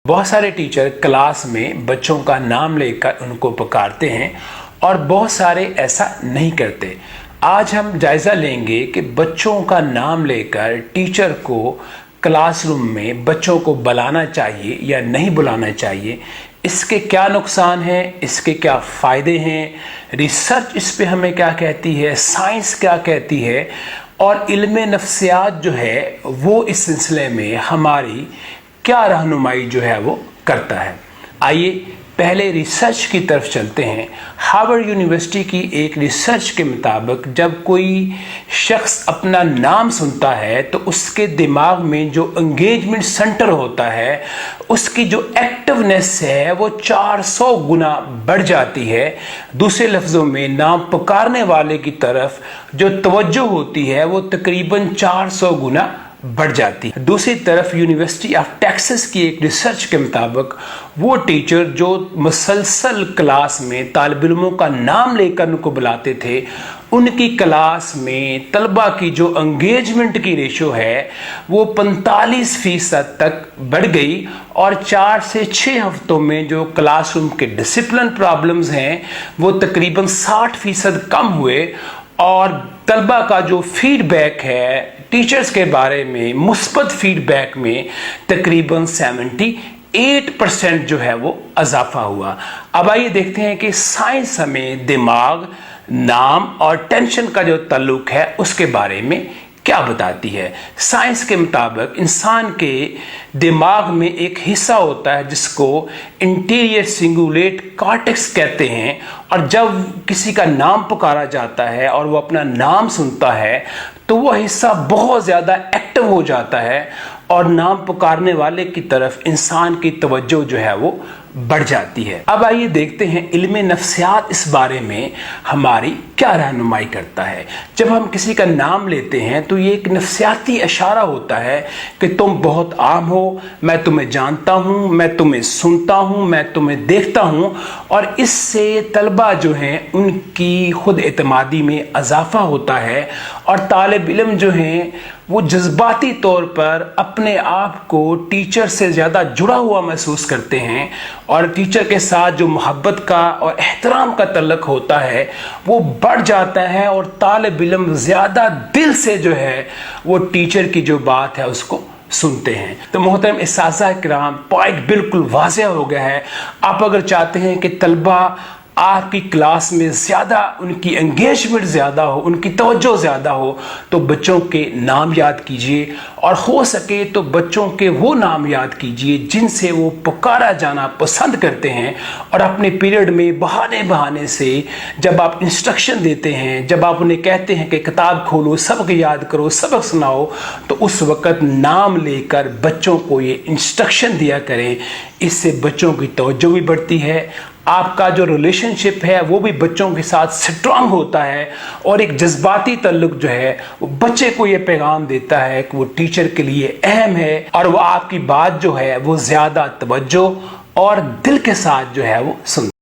बहुत सारे teacher class में बच्चों का नाम लेकर उनको पुकारते हैं और बहुत सारे ऐसा नहीं करते। आज हम जायज़ा लेंगे कि बच्चों का नाम लेकर टीचर को क्लासरूम में बच्चों को बुलाना चाहिए या नहीं बुलाना चाहिए, इसके क्या नुकसान हैं, इसके क्या फ़ायदे हैं, रिसर्च इस पे हमें क्या कहती है, साइंस क्या कहती है और इल्म नफ्सियात जो है वो इस सिलसिले में हमारी क्या रहनुमाई जो है वो करता है। आइए पहले रिसर्च की तरफ चलते हैं। हार्वर्ड यूनिवर्सिटी की एक रिसर्च के मुताबिक जब कोई शख्स अपना नाम सुनता है तो उसके दिमाग में जो एंगेजमेंट सेंटर होता है उसकी जो एक्टिवनेस है वो 400 गुना बढ़ जाती है। दूसरे लफ्ज़ों में नाम पुकारने वाले की तरफ जो तवज्जो होती है वो तकरीबन 400 गुना बढ़ जाती है। दूसरी तरफ यूनिवर्सिटी ऑफ टेक्सास की एक रिसर्च के मुताबिक वो टीचर जो मुसलसल क्लास में तालिब इल्मों का नाम लेकर उनको बुलाते थे, उनकी क्लास में तलबा की जो एंगेजमेंट की रेशो है वो 45% तक बढ़ गई और 4 से 6 हफ्तों में जो क्लासरूम के डिसिप्लिन प्रॉब्लम्स हैं वो तकरीबन 60% कम हुए और तलबा का जो फीडबैक है टीचर्स के बारे में मुस्बत फीडबैक में तकरीबन 78% जो है वो इजाफा हुआ। अब आइए देखते हैं कि साइंस हमें दिमाग, नाम और टेंशन का जो ताल्लुक है उसके बारे में क्या बताती है। साइंस के मुताबिक इंसान के दिमाग में एक हिस्सा होता है जिसको इंटीरियर सिंगुलेट कॉर्टेक्स कहते हैं और जब किसी का नाम पुकारा जाता है और वो अपना नाम सुनता है तो वो हिस्सा बहुत ज़्यादा एक्टिव हो जाता है और नाम पुकारने वाले की तरफ इंसान की तवज्जो जो है वो बढ़ जाती है। अब आइए देखते हैं इल्म नफ्सियात इस बारे में हमारी क्या रहनुमाई करता है। जब हम किसी का नाम लेते हैं तो ये एक नफ्सियाती इशारा होता है कि तुम बहुत आम हो, मैं तुम्हें जानता हूँ, मैं तुम्हें सुनता हूँ, मैं तुम्हें देखता हूँ और इससे तलबा जो हैं उनकी खुद एतमादी में इजाफा होता है और तालिब इल्म जो हैं वो जज्बाती तौर पर अपने आप को टीचर से ज़्यादा जुड़ा हुआ महसूस करते हैं और टीचर के साथ जो मोहब्बत का और एहतराम का तल्लुक होता है वो बढ़ जाता है और तालिब इल्म ज़्यादा दिल से जो है वो टीचर की जो बात है उसको सुनते हैं। तो मोहतरम इस्तिज़ा किराम, पॉइंट बिल्कुल वाज़ेह हो गया है। आप अगर चाहते हैं कि तलबा आपकी क्लास में ज़्यादा उनकी एंगेजमेंट ज़्यादा हो, उनकी तवज्जो ज़्यादा हो तो बच्चों के नाम याद कीजिए और हो सके तो बच्चों के वो नाम याद कीजिए जिनसे वो पुकारा जाना पसंद करते हैं और अपने पीरियड में बहाने से जब आप इंस्ट्रक्शन देते हैं, जब आप उन्हें कहते हैं कि किताब खोलो, सबक याद करो, सबक सुनाओ, तो उस वक़्त नाम लेकर बच्चों को ये इंस्ट्रक्शन दिया करें। इससे बच्चों की तवज्जो भी बढ़ती है, आपका जो रिलेशनशिप है वो भी बच्चों के साथ स्ट्रांग होता है और एक जज्बाती ताल्लुक जो है वो बच्चे को ये पैगाम देता है कि वो टीचर के लिए अहम है और वो आपकी बात जो है वो ज़्यादा तवज्जो और दिल के साथ जो है वो सुन